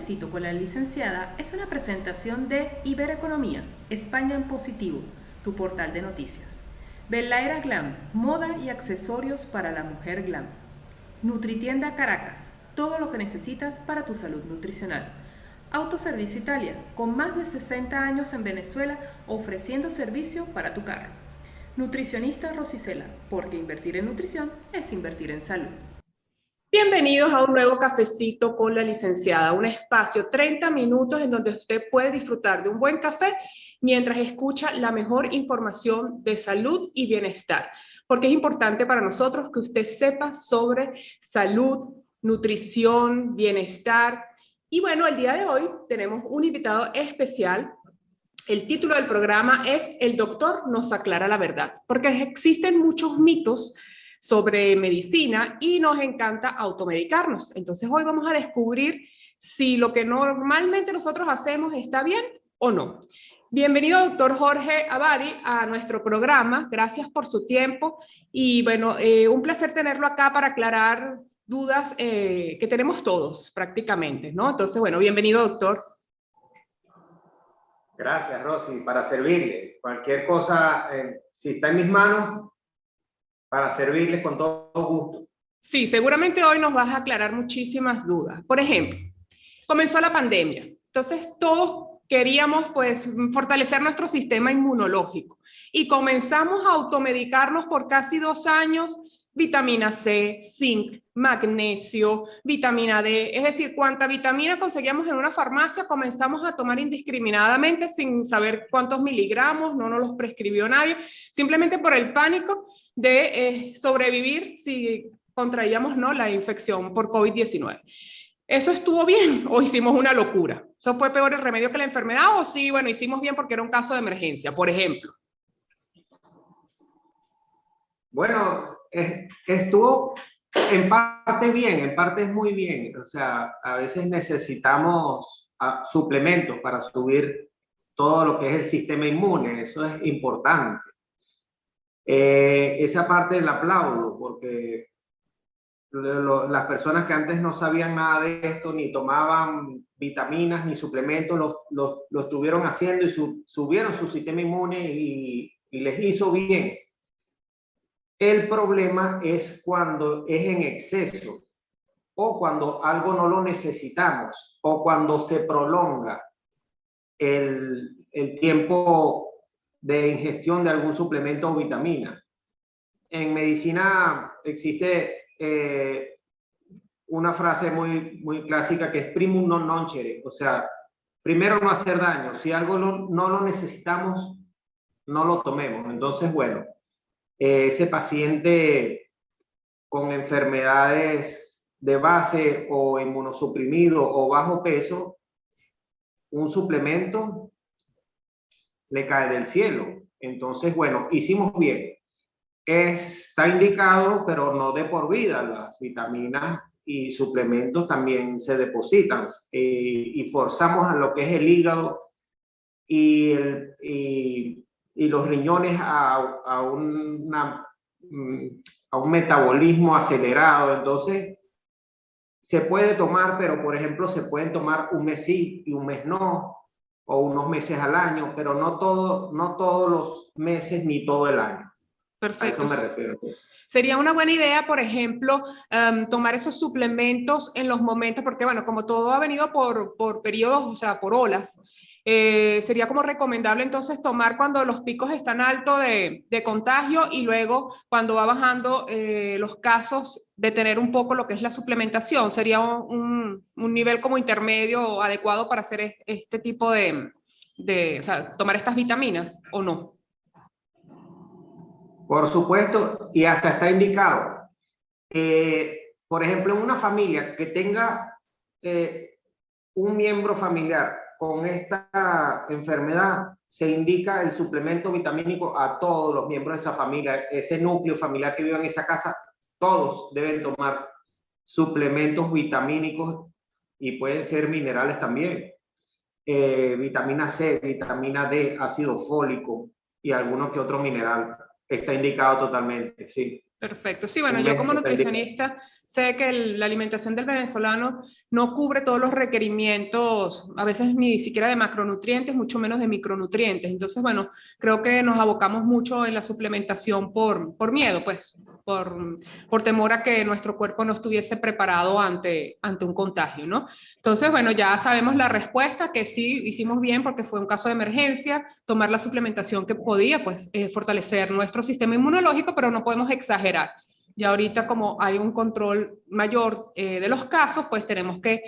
Cafecito con la licenciada es una presentación de Ibereconomía, España en positivo, tu portal de noticias. Belaera Glam, moda y accesorios para la mujer glam. Nutritienda Caracas, todo lo que necesitas para tu salud nutricional. Autoservicio Italia, con más de 60 años en Venezuela ofreciendo servicio para tu carro. Nutricionista Rosicela, porque invertir en nutrición es invertir en salud. Bienvenidos a un nuevo cafecito con la licenciada, un espacio 30 minutos en donde usted puede disfrutar de un buen café mientras escucha la mejor información de salud y bienestar, porque es importante para nosotros que usted sepa sobre salud, nutrición, bienestar. Y bueno, el día de hoy tenemos un invitado especial. El título del programa es El doctor nos aclara la verdad, porque existen muchos mitos sobre medicina y nos encanta automedicarnos. Entonces hoy vamos a descubrir si lo que normalmente nosotros hacemos está bien o no. Bienvenido, doctor Jorge Abadi, a nuestro programa. Gracias por su tiempo y bueno, un placer tenerlo acá para aclarar dudas que tenemos todos prácticamente, ¿no? Entonces, bueno, bienvenido, doctor. Gracias, Rosy, para servirle. Cualquier cosa, si está en mis manos, para servirles con todo gusto. Sí, seguramente hoy nos vas a aclarar muchísimas dudas. Por ejemplo, comenzó la pandemia, entonces todos queríamos pues fortalecer nuestro sistema inmunológico y comenzamos a automedicarnos por casi 2 años, vitamina C, zinc, magnesio, vitamina D, es decir, cuánta vitamina conseguíamos en una farmacia comenzamos a tomar indiscriminadamente sin saber cuántos miligramos, no nos los prescribió nadie, simplemente por el pánico de sobrevivir si contraíamos, ¿no?, la infección por COVID-19. ¿Eso estuvo bien o hicimos una locura? ¿Eso fue peor el remedio que la enfermedad o sí, bueno, hicimos bien porque era un caso de emergencia, por ejemplo? Bueno, estuvo en parte bien, en parte muy bien. O sea, a veces necesitamos suplementos para subir todo lo que es el sistema inmune. Eso es importante. Esa parte la aplaudo porque las personas que antes no sabían nada de esto, ni tomaban vitaminas ni suplementos, lo estuvieron haciendo y subieron su sistema inmune y les hizo bien. El problema es cuando es en exceso o cuando algo no lo necesitamos o cuando se prolonga el tiempo de ingestión de algún suplemento o vitamina. En medicina existe una frase muy clásica que es primum non nocere, o sea, primero no hacer daño. Si algo no lo necesitamos, no lo tomemos. Entonces, bueno, ese paciente con enfermedades de base o inmunosuprimido o bajo peso, un suplemento le cae del cielo. Entonces, bueno, hicimos bien. Está indicado, pero no de por vida. Las vitaminas y suplementos también se depositan y forzamos a lo que es el hígado y los riñones a un metabolismo acelerado. Entonces, se puede tomar, pero por ejemplo, se pueden tomar un mes sí y un mes no, o unos meses al año, pero no todos los meses ni todo el año. Perfecto. A eso me refiero. Sería una buena idea, por ejemplo, tomar esos suplementos en los momentos, porque bueno, como todo ha venido por periodos, o sea, por olas, sería como recomendable entonces tomar cuando los picos están altos de contagio y luego cuando va bajando los casos, detener un poco lo que es la suplementación. Sería un nivel como intermedio adecuado para hacer este tipo o sea, tomar estas vitaminas, ¿o no? Por supuesto, y hasta está indicado. Por ejemplo, en una familia que tenga un miembro familiar con esta enfermedad, se indica el suplemento vitamínico a todos los miembros de esa familia, ese núcleo familiar que vive en esa casa, todos deben tomar suplementos vitamínicos y pueden ser minerales también. Vitamina C, vitamina D, ácido fólico y alguno que otro mineral. Está indicado totalmente, sí. Perfecto. Sí, bueno, un yo mes como está indicado. nutricionista sé que la alimentación del venezolano no cubre todos los requerimientos, a veces ni siquiera de macronutrientes, mucho menos de micronutrientes. Entonces, bueno, creo que nos abocamos mucho en la suplementación por miedo, pues, por temor a que nuestro cuerpo no estuviese preparado ante un contagio, ¿no? Entonces, bueno, ya sabemos la respuesta, que sí, hicimos bien porque fue un caso de emergencia, tomar la suplementación que podía, pues, fortalecer nuestro sistema inmunológico, pero no podemos exagerar. Ya ahorita como hay un control mayor de los casos, pues tenemos que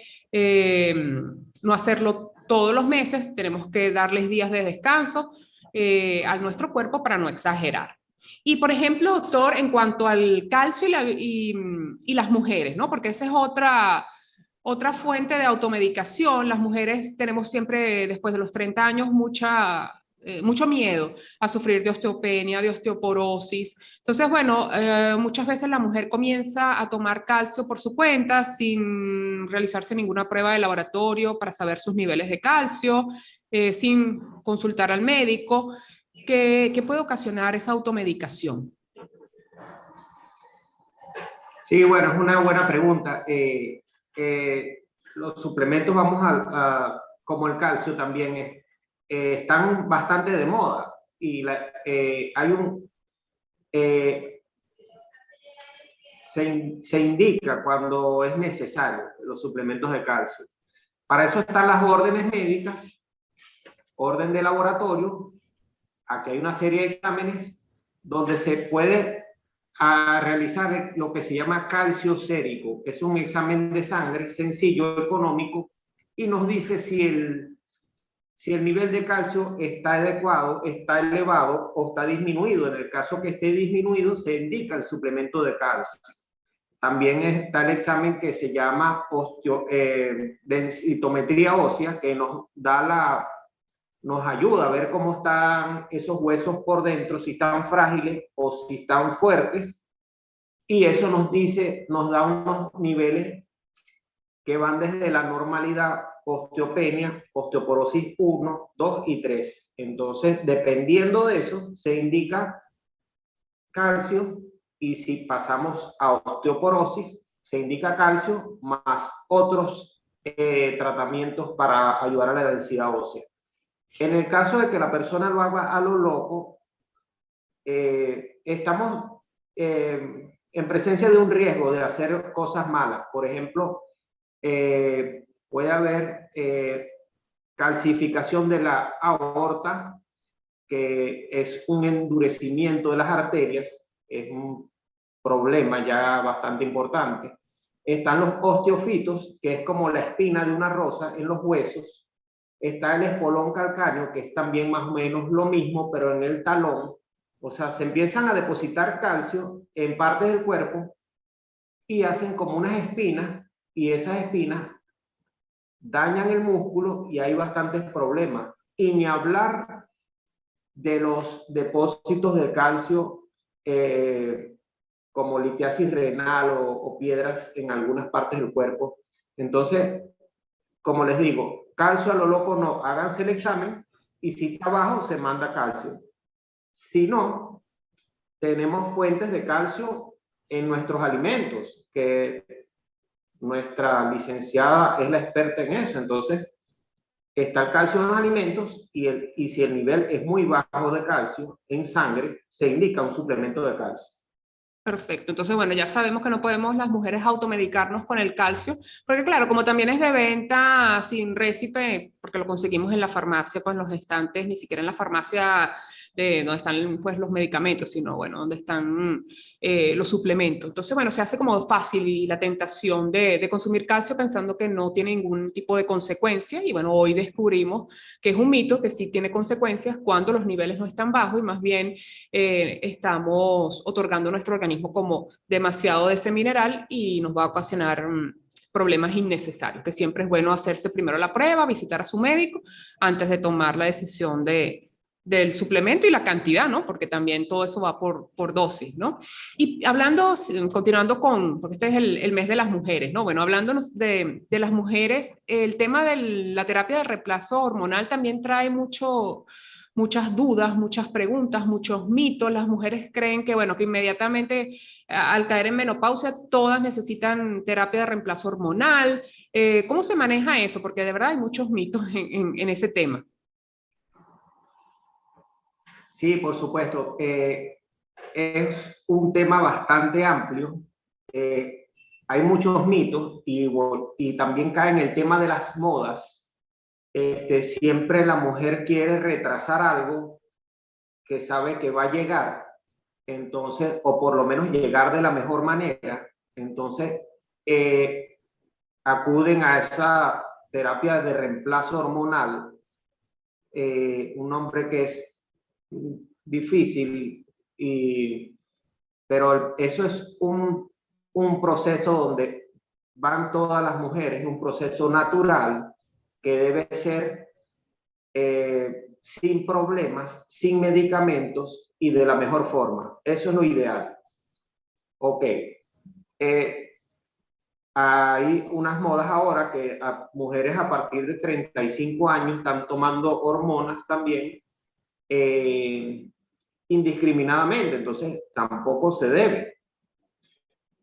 no hacerlo todos los meses, tenemos que darles días de descanso a nuestro cuerpo para no exagerar. Y por ejemplo, doctor, en cuanto al calcio y las mujeres, ¿no? Porque esa es otra fuente de automedicación. Las mujeres tenemos siempre, después de los 30 años, mucho miedo a sufrir de osteopenia, de osteoporosis. Entonces, bueno, muchas veces la mujer comienza a tomar calcio por su cuenta sin realizarse ninguna prueba de laboratorio para saber sus niveles de calcio, sin consultar al médico. ¿Qué puede ocasionar esa automedicación? Sí, bueno, es una buena pregunta. Los suplementos, como el calcio también, están bastante de moda y hay eh, se indica cuando es necesario los suplementos de calcio. Para eso están las órdenes médicas, orden de laboratorio. Aquí hay una serie de exámenes donde se puede realizar lo que se llama calcio sérico. Es un examen de sangre sencillo, económico, y nos dice si el nivel de calcio está adecuado, está elevado o está disminuido. En el caso que esté disminuido, se indica el suplemento de calcio. También está el examen que se llama densitometría ósea, que nos ayuda a ver cómo están esos huesos por dentro, si están frágiles o si están fuertes. Y eso nos da unos niveles que van desde la normalidad, osteopenia, osteoporosis 1, 2 y 3. Entonces, dependiendo de eso, se indica calcio, y si pasamos a osteoporosis, se indica calcio más otros tratamientos para ayudar a la densidad ósea. En el caso de que la persona lo haga a lo loco, estamos en presencia de un riesgo de hacer cosas malas. Por ejemplo, puede haber calcificación de la aorta, que es un endurecimiento de las arterias, es un problema ya bastante importante. Están los osteofitos, que es como la espina de una rosa en los huesos. Está el espolón calcáneo, que es también más o menos lo mismo, pero en el talón. O sea, se empiezan a depositar calcio en partes del cuerpo y hacen como unas espinas, y esas espinas dañan el músculo y hay bastantes problemas. Y ni hablar de los depósitos de calcio como litiasis renal o piedras en algunas partes del cuerpo. Entonces, como les digo, calcio a lo loco no, háganse el examen y si está bajo se manda calcio. Si no, tenemos fuentes de calcio en nuestros alimentos, que nuestra licenciada es la experta en eso. Entonces, está el calcio en los alimentos y si el nivel es muy bajo de calcio en sangre, se indica un suplemento de calcio. Perfecto. Entonces, bueno, ya sabemos que no podemos las mujeres automedicarnos con el calcio, porque claro, como también es de venta sin récipe, porque lo conseguimos en la farmacia, pues en los estantes, ni siquiera en la farmacia de donde están pues los medicamentos, sino bueno, donde están los suplementos. Entonces, bueno, se hace como fácil y la tentación de consumir calcio pensando que no tiene ningún tipo de consecuencia. Y bueno, hoy descubrimos que es un mito, que sí tiene consecuencias cuando los niveles no están bajos y más bien estamos otorgando a nuestro organismo como demasiado de ese mineral y nos va a ocasionar problemas innecesarios, que siempre es bueno hacerse primero la prueba, visitar a su médico antes de tomar la decisión del suplemento y la cantidad, ¿no? Porque también todo eso va por dosis, ¿no? Y hablando, continuando porque este es el mes de las mujeres, ¿no? Bueno, hablando de las mujeres, el tema de la terapia de reemplazo hormonal también trae muchas dudas, muchas preguntas, muchos mitos. Las mujeres creen que, bueno, que inmediatamente al caer en menopausia todas necesitan terapia de reemplazo hormonal. ¿Cómo se maneja eso? Porque de verdad hay muchos mitos en ese tema. Sí, por supuesto. Es un tema bastante amplio. Hay muchos mitos y también cae en el tema de las modas. Siempre la mujer quiere retrasar algo que sabe que va a llegar, entonces, o por lo menos llegar de la mejor manera. Entonces, acuden a esa terapia de reemplazo hormonal, un nombre que es difícil, pero eso es un proceso donde van todas las mujeres, un proceso natural que debe ser sin problemas, sin medicamentos y de la mejor forma. Eso es lo ideal. Ok. Hay unas modas ahora que a mujeres a partir de 35 años están tomando hormonas también indiscriminadamente, entonces tampoco se debe.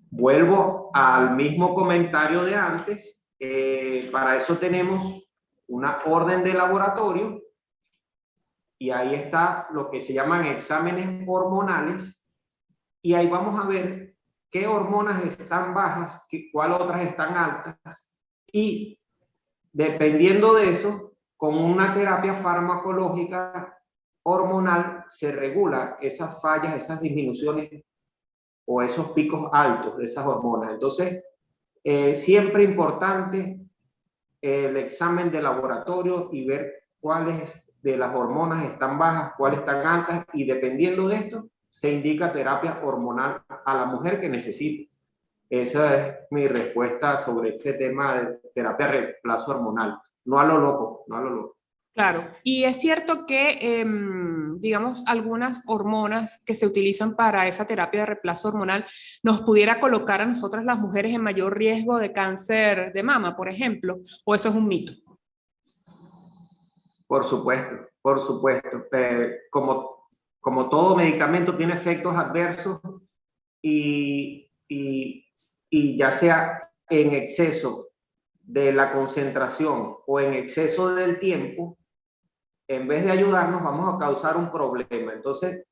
Vuelvo al mismo comentario de antes, para eso tenemos una orden de laboratorio y ahí está lo que se llaman exámenes hormonales y ahí vamos a ver qué hormonas están bajas, cuál otras están altas y dependiendo de eso, con una terapia farmacológica hormonal se regula esas fallas, esas disminuciones o esos picos altos de esas hormonas. Entonces, siempre importante el examen de laboratorio y ver cuáles de las hormonas están bajas, cuáles están altas y dependiendo de esto, se indica terapia hormonal a la mujer que necesite. Esa es mi respuesta sobre este tema de terapia de reemplazo hormonal. No a lo loco, no a lo loco. Claro, y es cierto que, digamos, algunas hormonas que se utilizan para esa terapia de reemplazo hormonal nos pudiera colocar a nosotras las mujeres en mayor riesgo de cáncer de mama, por ejemplo, o eso es un mito. Por supuesto, por supuesto. Como todo medicamento tiene efectos adversos y, y, y ya sea en exceso de la concentración o en exceso del tiempo, en vez de ayudarnos, vamos a causar un problema. Entonces,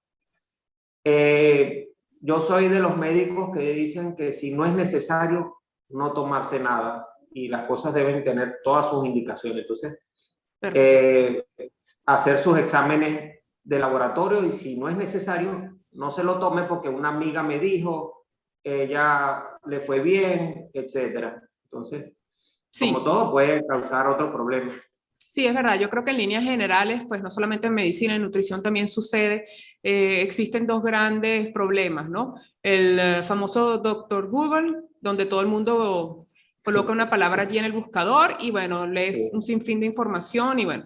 yo soy de los médicos que dicen que si no es necesario, no tomarse nada y las cosas deben tener todas sus indicaciones. Entonces, hacer sus exámenes de laboratorio y si no es necesario, no se lo tome porque una amiga me dijo, ella le fue bien, etcétera. Entonces, Sí. como todo, puede causar otro problema. Sí, es verdad. Yo creo que en líneas generales, pues no solamente en medicina, en nutrición también sucede. Existen dos grandes problemas, ¿no? El famoso doctor Google, donde todo el mundo coloca una palabra allí en el buscador y bueno, lees un sinfín de información y bueno,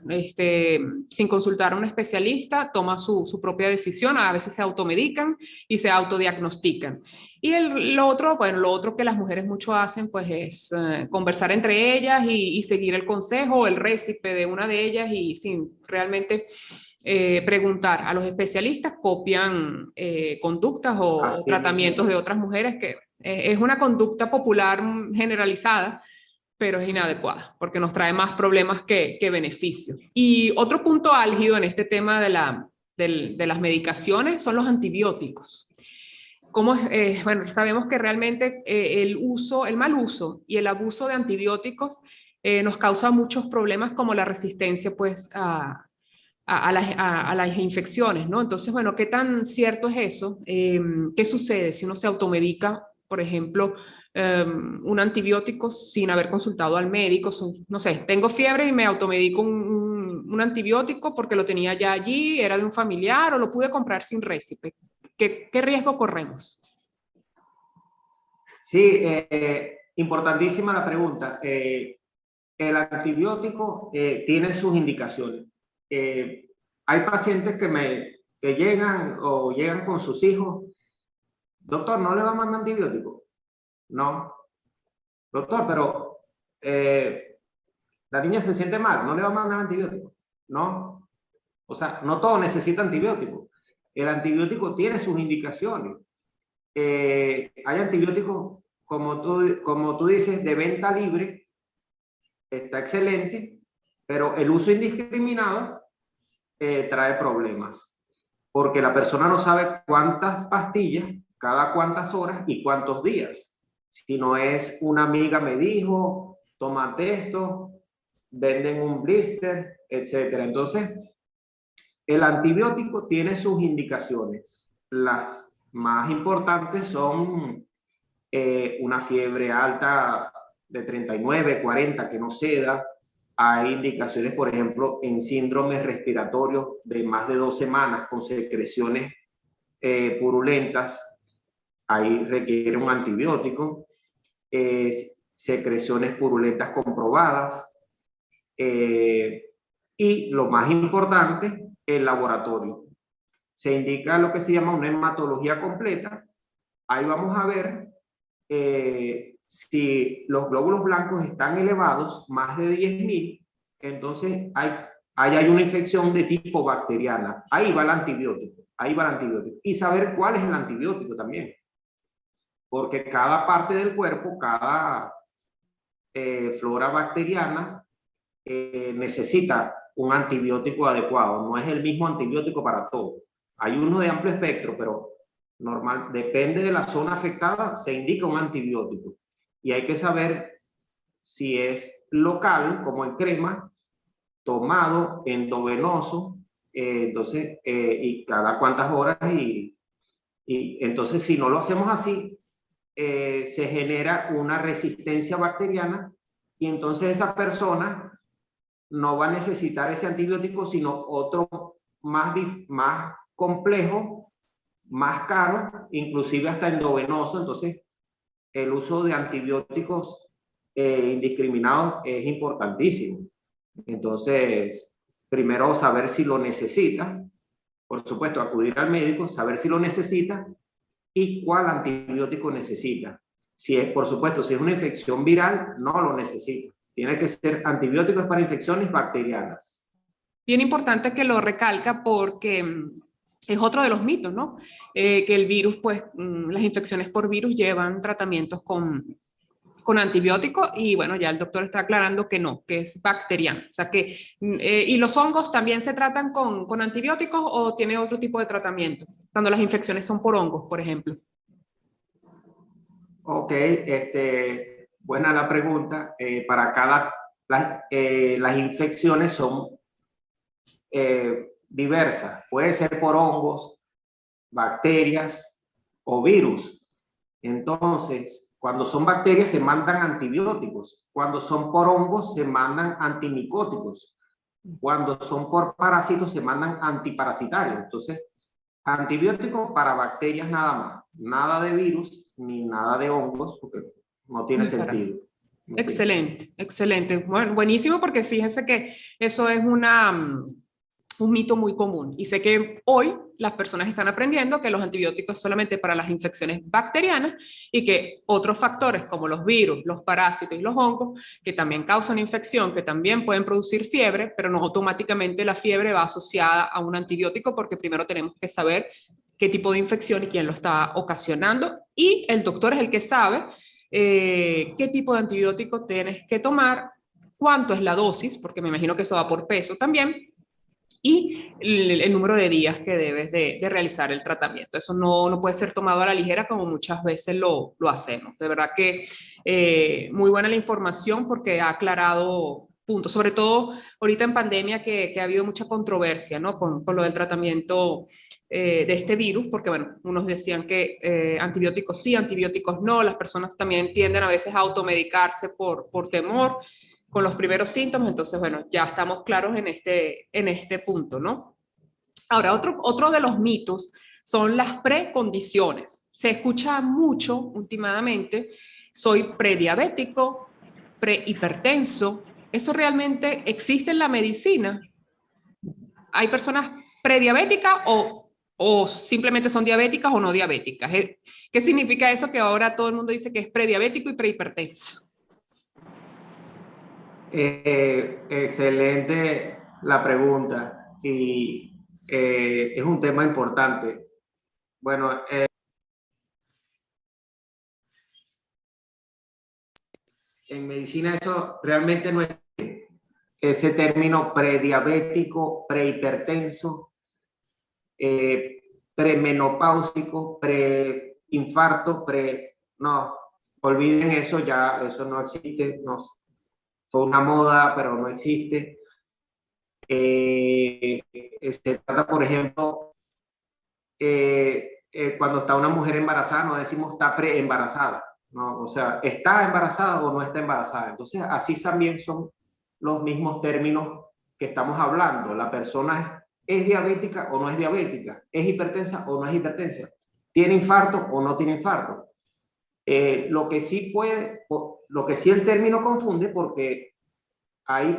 sin consultar a un especialista, toma su propia decisión, a veces se automedican y se autodiagnostican. Y lo otro que las mujeres mucho hacen, pues es conversar entre ellas y seguir el consejo o el récipe de una de ellas y sin realmente preguntar a los especialistas, copian conductas o tratamientos de otras mujeres que es una conducta popular generalizada, pero es inadecuada porque nos trae más problemas que beneficios. Y otro punto álgido en este tema de las medicaciones son los antibióticos. Bueno, sabemos que realmente el mal uso y el abuso de antibióticos nos causa muchos problemas como la resistencia pues, a las infecciones, ¿no? Entonces, bueno, ¿qué tan cierto es eso? ¿Qué sucede si uno se automedica, por ejemplo, un antibiótico sin haber consultado al médico? No sé, tengo fiebre y me automedico un antibiótico porque lo tenía ya allí, era de un familiar o lo pude comprar sin récipe. ¿Qué riesgo corremos? Sí, importantísima la pregunta. El antibiótico tiene sus indicaciones. Hay pacientes que llegan o llegan con sus hijos. Doctor, ¿no le va a mandar antibiótico? No. Doctor, pero la niña se siente mal, ¿no le va a mandar antibiótico? No. O sea, no todo necesita antibiótico. El antibiótico tiene sus indicaciones. Hay antibióticos, como tú dices, de venta libre, está excelente, pero el uso indiscriminado trae problemas, porque la persona no sabe cuántas pastillas, cada cuántas horas y cuántos días. Si no es una amiga me dijo, tómate esto, venden un blister, etcétera. Entonces, el antibiótico tiene sus indicaciones. Las más importantes son una fiebre alta de 39, 40 que no ceda. Hay indicaciones, por ejemplo, en síndromes respiratorios de más de 2 semanas con secreciones purulentas. Ahí requiere un antibiótico. Secreciones purulentas comprobadas. Y lo más importante, el laboratorio. Se indica lo que se llama una hematología completa. Ahí vamos a ver si los glóbulos blancos están elevados, más de 10.000, entonces hay una infección de tipo bacteriana. Ahí va el antibiótico, ahí va el antibiótico. Y saber cuál es el antibiótico también. Porque cada parte del cuerpo, cada flora bacteriana necesita un antibiótico adecuado. No es el mismo antibiótico para todo. Hay uno de amplio espectro, pero normal, depende de la zona afectada, se indica un antibiótico. Y hay que saber si es local, como en crema, tomado, endovenoso, entonces, y cada cuántas horas. Y entonces, si no lo hacemos así, se genera una resistencia bacteriana y entonces esa persona no va a necesitar ese antibiótico, sino otro más complejo, más caro, inclusive hasta endovenoso. Entonces, el uso de antibióticos indiscriminados es importantísimo. Entonces, primero saber si lo necesita, por supuesto, acudir al médico, saber si lo necesita y cuál antibiótico necesita. Si es, por supuesto, si es una infección viral, no lo necesita. Tiene que ser antibióticos para infecciones bacterianas. Bien importante que lo recalca porque es otro de los mitos, ¿no? Que el virus, pues, las infecciones por virus llevan tratamientos con antibióticos y bueno, ya el doctor está aclarando que no, que es bacteriano. O sea que, ¿y los hongos también se tratan con antibióticos o tiene otro tipo de tratamiento? Cuando las infecciones son por hongos, por ejemplo. Ok, buena la pregunta. Las infecciones son diversas. Puede ser por hongos, bacterias o virus. Entonces, cuando son bacterias se mandan antibióticos. Cuando son por hongos se mandan antimicóticos. Cuando son por parásitos se mandan antiparasitarios. Entonces, antibióticos para bacterias nada más. Nada de virus ni nada de hongos porque no tiene sentido. No excelente, excelente. Bueno, buenísimo porque fíjense que eso es un mito muy común y sé que hoy las personas están aprendiendo que los antibióticos solamente para las infecciones bacterianas y que otros factores como los virus, los parásitos y los hongos que también causan infección, que también pueden producir fiebre, pero no automáticamente la fiebre va asociada a un antibiótico porque primero tenemos que saber qué tipo de infección y quién lo está ocasionando y el doctor es el que sabe qué tipo de antibiótico tienes que tomar, cuánto es la dosis, porque me imagino que eso va por peso también, y el número de días que debes de realizar el tratamiento. Eso no puede ser tomado a la ligera como muchas veces lo hacemos. De verdad que muy buena la información porque ha aclarado puntos, sobre todo ahorita en pandemia que ha habido mucha controversia, ¿no? Con lo del tratamiento de este virus, porque bueno, unos decían que antibióticos sí, antibióticos no, las personas también tienden a veces a automedicarse por temor con los primeros síntomas, entonces, bueno, ya estamos claros en este punto, ¿no? Ahora, otro de los mitos son las precondiciones. Se escucha mucho últimamente, soy prediabético, prehipertenso. ¿Eso realmente existe en la medicina? ¿Hay personas prediabéticas o simplemente son diabéticas o no diabéticas? ¿Qué significa eso que ahora todo el mundo dice que es prediabético y prehipertenso? Excelente la pregunta. y es un tema importante. Bueno, en medicina eso realmente no es ese término prediabético, prehipertenso, premenopáusico, preinfarto, no, olviden eso ya, eso no existe, no, fue una moda, pero no existe. Se trata, por ejemplo, cuando está una mujer embarazada, no decimos está preembarazada, ¿no? O sea, ¿está embarazada o no está embarazada? Entonces, así también son los mismos términos que estamos hablando. La persona es diabética o no es diabética, es hipertensa o no es hipertensa, tiene infarto o no tiene infarto. Lo que sí el término confunde porque hay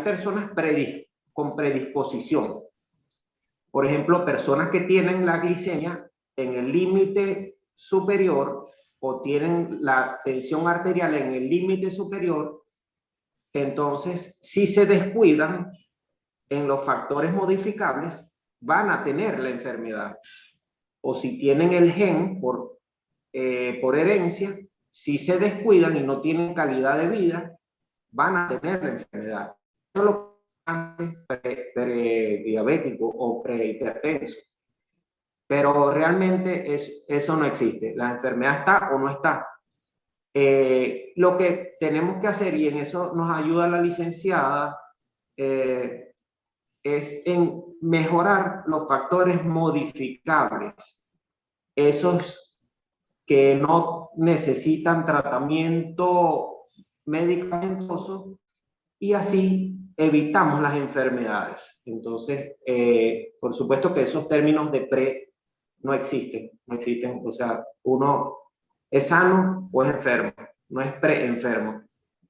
personas con predisposición. Por ejemplo, personas que tienen la glicemia en el límite superior o tienen la tensión arterial en el límite superior, entonces si se descuidan en los factores modificables, van a tener la enfermedad. O si tienen el gen por herencia, si se descuidan y no tienen calidad de vida, van a tener la enfermedad. Eso es lo prediabético o prehipertenso. Pero realmente eso no existe. La enfermedad está o no está. Lo que tenemos que hacer, y en eso nos ayuda la licenciada, es en mejorar los factores modificables, esos que no necesitan tratamiento medicamentoso, y así evitamos las enfermedades. Entonces, por supuesto que esos términos de no existen, no existen. O sea, uno es sano o es enfermo, no es pre-enfermo.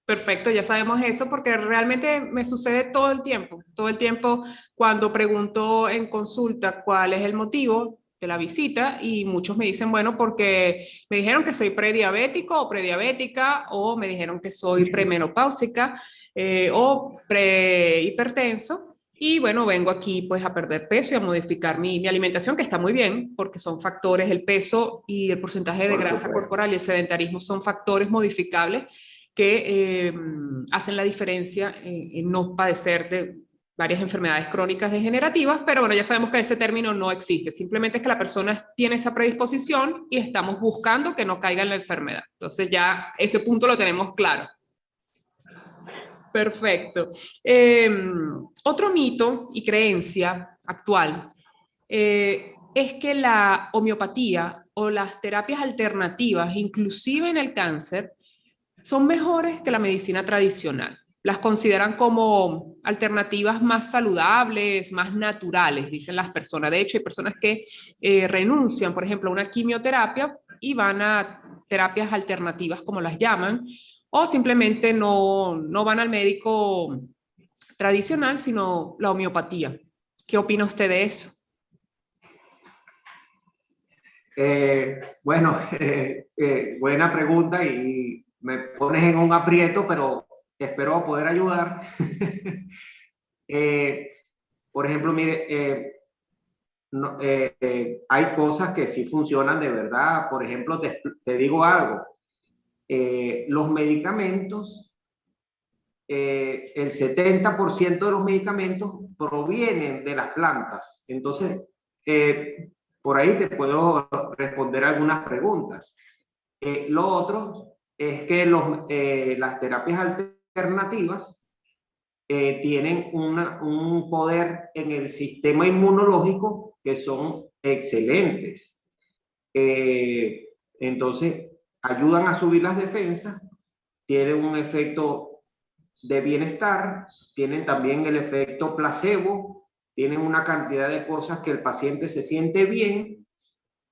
Perfecto, ya sabemos eso porque realmente me sucede todo el tiempo cuando pregunto en consulta cuál es el motivo de la visita y muchos me dicen, bueno, porque me dijeron que soy prediabético o prediabética o me dijeron que soy premenopáusica o prehipertenso. Y bueno, vengo aquí pues a perder peso y a modificar mi alimentación, que está muy bien, porque son factores, el peso y el porcentaje de grasa corporal y el sedentarismo son factores modificables que hacen la diferencia en no padecer de varias enfermedades crónicas degenerativas, pero bueno, ya sabemos que ese término no existe, simplemente es que la persona tiene esa predisposición y estamos buscando que no caiga en la enfermedad. Entonces ya ese punto lo tenemos claro. Perfecto. Otro mito y creencia actual es que la homeopatía o las terapias alternativas, inclusive en el cáncer, son mejores que la medicina tradicional. Las consideran como alternativas más saludables, más naturales, dicen las personas. De hecho, hay personas que renuncian, por ejemplo, a una quimioterapia y van a terapias alternativas, como las llaman, o simplemente no van al médico tradicional, sino la homeopatía. ¿Qué opina usted de eso? Bueno, buena pregunta y me pones en un aprieto, pero espero poder ayudar. Por ejemplo, mire, hay cosas que sí funcionan de verdad. Por ejemplo, te digo algo. Los medicamentos, el 70% de los medicamentos provienen de las plantas. Entonces, por ahí te puedo responder algunas preguntas. Lo otro es que las terapias alternativas tienen un poder en el sistema inmunológico que son excelentes. Entonces, ayudan a subir las defensas, tienen un efecto de bienestar, tienen también el efecto placebo, tienen una cantidad de cosas que el paciente se siente bien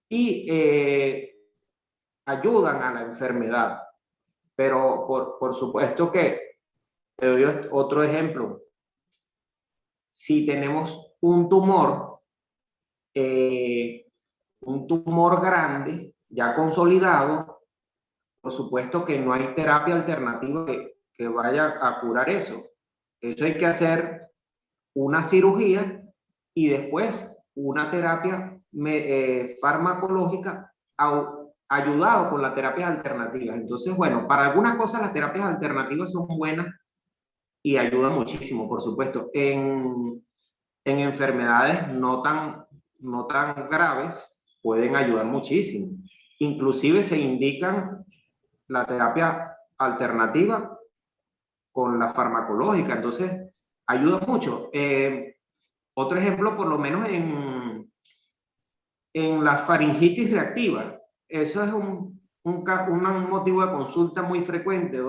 y ayudan a la enfermedad. Pero por supuesto que, te doy otro ejemplo, si tenemos un tumor grande, ya consolidado, por supuesto que no hay terapia alternativa que vaya a curar eso. Eso hay que hacer una cirugía y después una terapia farmacológica ayudado con las terapias alternativas. Entonces, bueno, para algunas cosas las terapias alternativas son buenas y ayudan muchísimo, por supuesto. En enfermedades no tan graves pueden ayudar muchísimo. Inclusive se indican la terapia alternativa con la farmacológica, entonces ayuda mucho. Otro ejemplo, por lo menos en la faringitis reactiva, eso es un motivo de consulta muy frecuente.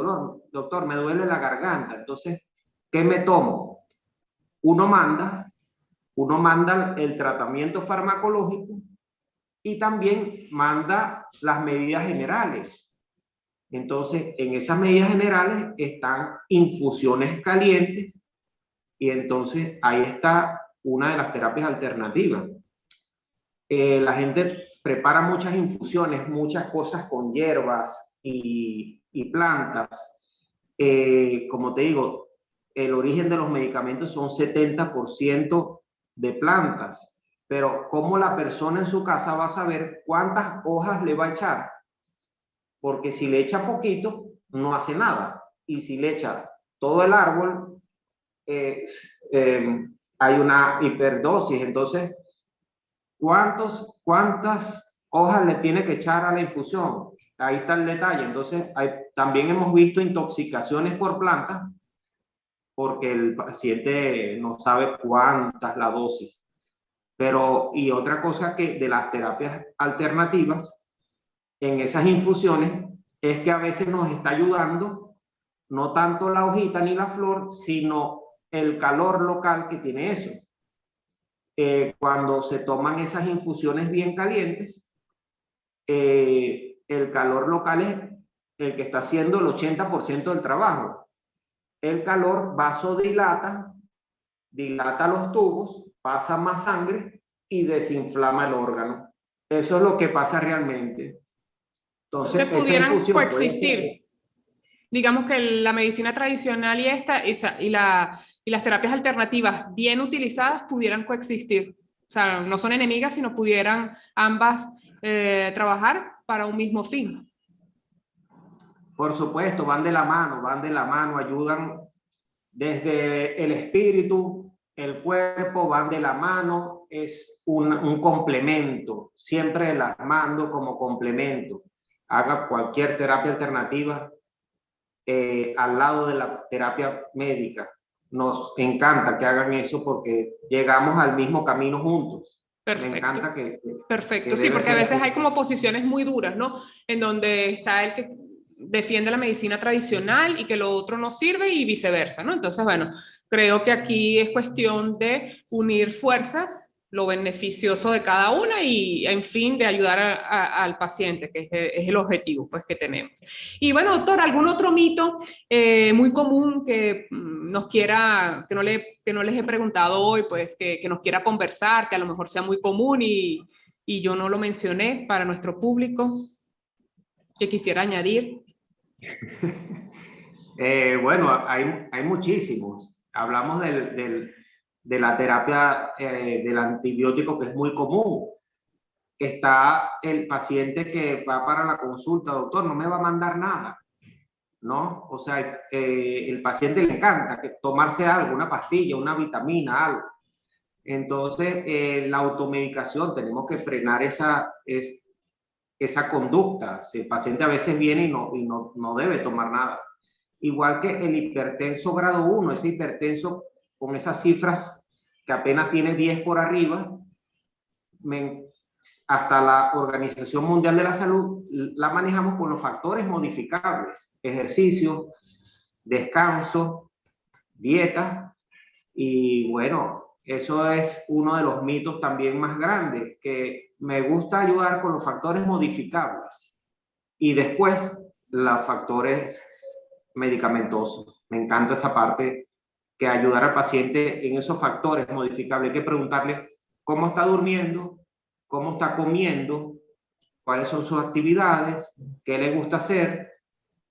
Doctor, me duele la garganta, entonces, ¿qué me tomo? Uno manda el tratamiento farmacológico y también manda las medidas generales. Entonces, en esas medidas generales están infusiones calientes y entonces ahí está una de las terapias alternativas. La gente prepara muchas infusiones, muchas cosas con hierbas y plantas. Como te digo, el origen de los medicamentos son 70% de plantas, pero ¿cómo la persona en su casa va a saber cuántas hojas le va a echar? Porque si le echa poquito, no hace nada. Y si le echa todo el árbol, hay una hiperdosis. Entonces, ¿cuántas hojas le tiene que echar a la infusión? Ahí está el detalle. Entonces, también hemos visto intoxicaciones por plantas porque el paciente no sabe cuántas la dosis. Pero, y otra cosa que de las terapias alternativas, en esas infusiones, es que a veces nos está ayudando no tanto la hojita ni la flor, sino el calor local que tiene eso. Cuando se toman esas infusiones bien calientes, el calor local es el que está haciendo el 80% del trabajo. El calor vasodilata, dilata los tubos, pasa más sangre y desinflama el órgano. Eso es lo que pasa realmente. Entonces pudieran coexistir. Digamos que la medicina tradicional y las terapias alternativas bien utilizadas pudieran coexistir. O sea, no son enemigas, sino pudieran ambas trabajar para un mismo fin. Por supuesto, van de la mano, ayudan desde el espíritu, el cuerpo, van de la mano, es un complemento, siempre las mando como complemento. Haga cualquier terapia alternativa al lado de la terapia médica. Nos encanta que hagan eso porque llegamos al mismo camino juntos. Perfecto. Me encanta Perfecto, sí, porque a veces hay como posiciones muy duras, ¿no? En donde está el que defiende la medicina tradicional y que lo otro no sirve y viceversa, ¿no? Entonces, bueno, creo que aquí es cuestión de unir fuerzas, lo beneficioso de cada una y, en fin, de ayudar al paciente, que es el objetivo, pues, que tenemos. Y bueno, doctor, ¿algún otro mito muy común que que no les he preguntado hoy, pues, que nos quiera conversar, que a lo mejor sea muy común y yo no lo mencioné para nuestro público, que quisiera añadir? Bueno, hay muchísimos. Hablamos de la terapia del antibiótico, que es muy común. Está el paciente que va para la consulta, doctor, no me va a mandar nada, ¿no? O sea, el paciente le encanta tomarse algo, una pastilla, una vitamina, algo. Entonces, la automedicación, tenemos que frenar esa conducta. Si el paciente a veces viene y no debe tomar nada. Igual que el hipertenso grado 1, ese hipertenso con esas cifras que apenas tiene 10 por arriba, hasta la Organización Mundial de la Salud la manejamos con los factores modificables: ejercicio, descanso, dieta. Y bueno, eso es uno de los mitos también más grandes, que me gusta ayudar con los factores modificables y después los factores medicamentosos. Me encanta esa parte, que ayudar al paciente en esos factores modificables. Hay que preguntarle cómo está durmiendo, cómo está comiendo, cuáles son sus actividades, qué le gusta hacer.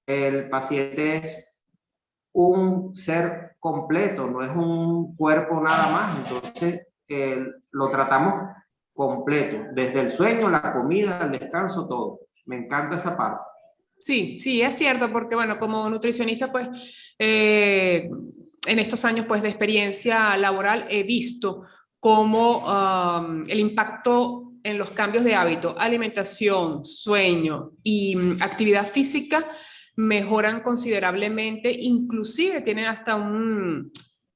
El paciente es un ser completo, no es un cuerpo nada más. Entonces, lo tratamos completo, desde el sueño, la comida, el descanso, todo. Me encanta esa parte. Sí, sí, es cierto, porque bueno, como nutricionista, pues en estos años pues de experiencia laboral he visto cómo el impacto en los cambios de hábito, alimentación, sueño y actividad física mejoran considerablemente, inclusive tienen hasta un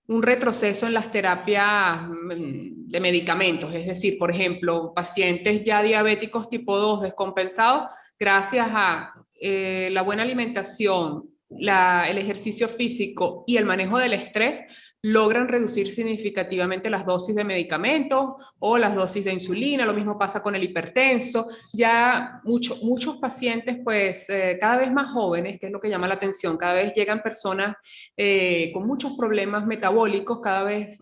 retroceso en las terapias de medicamentos, es decir, por ejemplo, pacientes ya diabéticos tipo 2 descompensados, gracias a la buena alimentación, el ejercicio físico y el manejo del estrés, logran reducir significativamente las dosis de medicamentos o las dosis de insulina. Lo mismo pasa con el hipertenso. Ya muchos pacientes, pues cada vez más jóvenes, que es lo que llama la atención, cada vez llegan personas con muchos problemas metabólicos, cada vez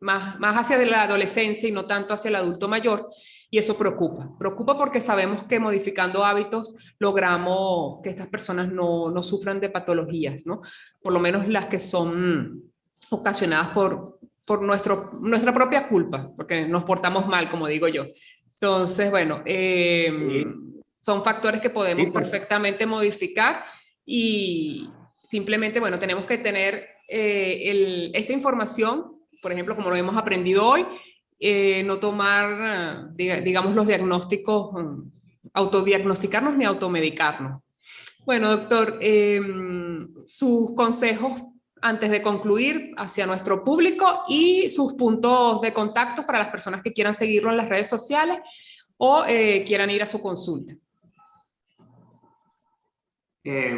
más hacia la adolescencia y no tanto hacia el adulto mayor. Y eso preocupa porque sabemos que modificando hábitos logramos que estas personas no sufran de patologías, ¿no? Por lo menos las que son ocasionadas por nuestra propia culpa, porque nos portamos mal, como digo yo. Entonces, bueno, Sí. son factores que podemos Sí, pues. perfectamente modificar y simplemente, bueno, tenemos que tener esta información, por ejemplo, como lo hemos aprendido hoy, no tomar, digamos, los diagnósticos, autodiagnosticarnos ni automedicarnos. Bueno, doctor, sus consejos antes de concluir hacia nuestro público y sus puntos de contacto para las personas que quieran seguirlo en las redes sociales o quieran ir a su consulta.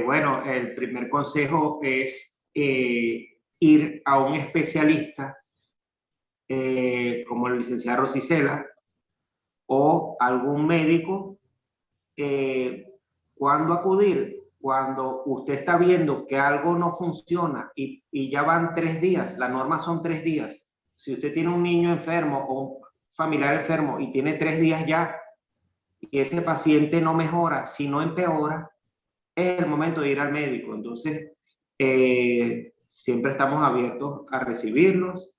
Bueno, el primer consejo es ir a un especialista como el licenciado Rosicela o algún médico. ¿Cuándo acudir? Cuando usted está viendo que algo no funciona y ya van 3 días, la norma son 3 días. Si usted tiene un niño enfermo o un familiar enfermo y tiene 3 días ya y ese paciente no mejora, si no empeora, es el momento de ir al médico. Entonces, siempre estamos abiertos a recibirlos.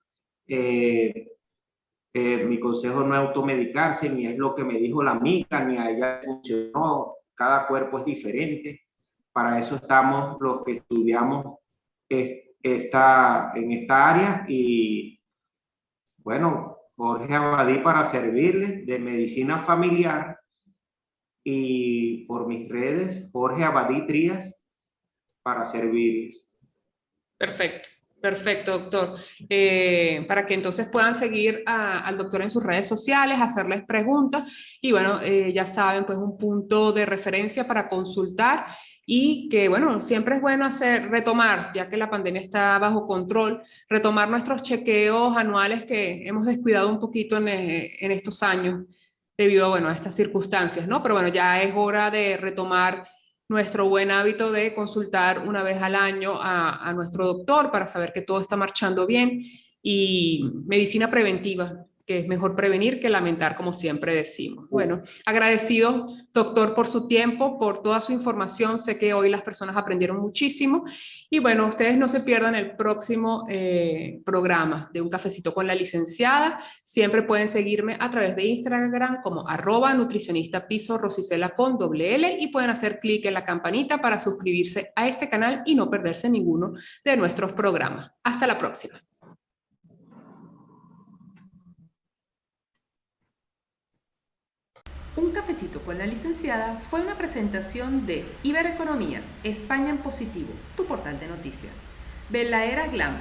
Mi consejo no es automedicarse, ni es lo que me dijo la amiga, ni a ella funcionó. Cada cuerpo es diferente. Para eso estamos los que estudiamos en esta área. Y bueno, Jorge Abadí para servirles, de medicina familiar, y por mis redes, Jorge Abadí Trías, para servirles. Perfecto. Perfecto, doctor. Para que entonces puedan seguir al doctor en sus redes sociales, hacerles preguntas y bueno, ya saben, pues un punto de referencia para consultar y que bueno, siempre es bueno retomar, ya que la pandemia está bajo control, retomar nuestros chequeos anuales que hemos descuidado un poquito en estos años debido bueno, a estas circunstancias, ¿no? Pero bueno, ya es hora de retomar nuestro buen hábito de consultar una vez al año a nuestro doctor para saber que todo está marchando bien y medicina preventiva, que es mejor prevenir que lamentar, como siempre decimos. Bueno, agradecido, doctor, por su tiempo, por toda su información. Sé que hoy las personas aprendieron muchísimo y bueno, ustedes no se pierdan el próximo programa de Un Cafecito con la Licenciada. Siempre pueden seguirme a través de Instagram como @nutricionista_piso Rosicela con doble L y pueden hacer clic en la campanita para suscribirse a este canal y no perderse ninguno de nuestros programas. Hasta la próxima. Un Cafecito con la Licenciada fue una presentación de Ibereconomía, España en Positivo, tu portal de noticias. Bella Glam,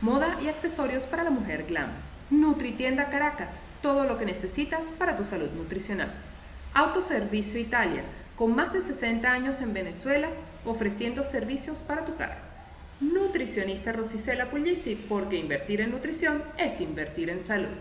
moda y accesorios para la mujer glam. Nutritienda Caracas, todo lo que necesitas para tu salud nutricional. Autoservicio Italia, con más de 60 años en Venezuela, ofreciendo servicios para tu carro. Nutricionista Rosicela Puglisi, porque invertir en nutrición es invertir en salud.